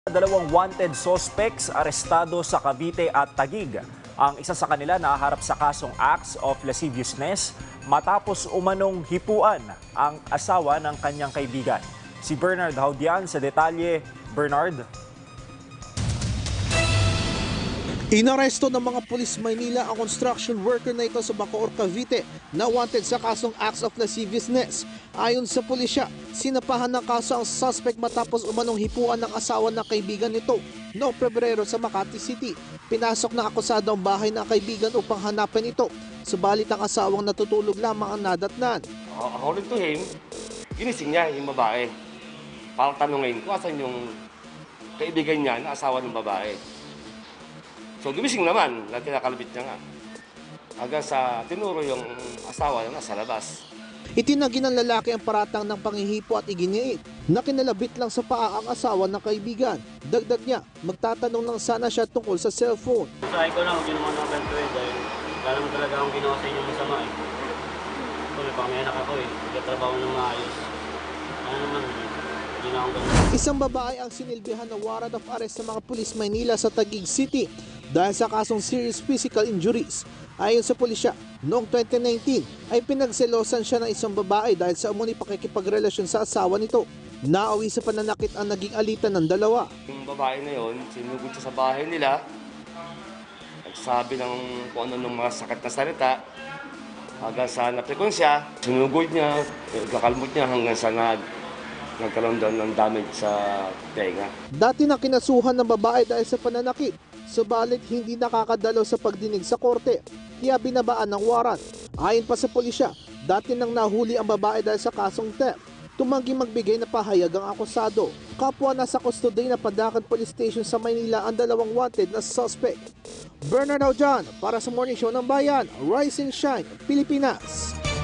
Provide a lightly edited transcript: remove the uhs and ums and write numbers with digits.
Dalawang wanted suspects arestado sa Cavite at Taguig. Ang isa sa kanila nahaharap sa kasong acts of lasciviousness matapos umanong hipuan ang asawa ng kanyang kaibigan. Si Bernard Haudian sa detalye. Bernard. Inaresto ng mga pulis Maynila ang construction worker na ito sa Bacoor, Cavite na wanted sa kasong acts of lasciviousness. Ayon sa pulisya, sinapahan ng kaso ang suspect matapos umanong hipuan ng asawa ng kaibigan nito noong Pebrero sa Makati City. Pinasok ng akusado ang bahay ng kaibigan upang hanapin ito, subalit ang asawang natutulog lamang ang nadatnan. According to him, ginising niya yung babae. Parang tanungin ko asan yung kaibigan niya na asawa ng babae. So gumising naman, kinakalabit niya nga. Hanggang sa tinuro yung asawa na nasa labas. Itinagi ng lalaki ang paratang ng panghihipo at iginiit na kinalabit lang sa paa ang asawa ng kaibigan. Dagdag niya, magtatanong lang sana siya tungkol sa cellphone. Sabi ko lang, huwag yun naman naganto dahil wala naman talaga akong ginawa sa inyo masama eh. So, may pangyanak ako eh, nagtatrabaho ng maayos. Ano naman, hindi na akong ganun. Isang babae ang sinilbihan na warrant of arrest sa mga pulis Maynila sa Taguig City dahil sa kasong serious physical injuries. Ayon sa pulisya, noong 2019 ay pinagselosan siya ng isang babae dahil sa umuni pakikipagrelasyon sa asawa nito. Nauwi sa pananakit ang naging alitan ng dalawa. Yung babae na yon, sinugod siya sa bahay nila. Nagsabi ng kung ano ng mga sakit na salita. Hanggang sa napikon siya, sinugod niya, kakalmot niya hanggang sa nagkaroon doon ng damage sa tenga. Dati na kinasuhan ng babae dahil sa pananakit, subalit hindi nakakadalo sa pagdinig sa korte, kaya binabaan ng warrant. Ayon pa sa pulisya, dati nang nahuli ang babae dahil sa kasong theft. Tumanggi magbigay na pahayag ang akusado. Kapwa nasa kustodiya na Padacan Police Station sa Maynila ang dalawang wanted na suspect. Bernard Haudian para sa Morning Show ng Bayan, Rise and Shine, Pilipinas.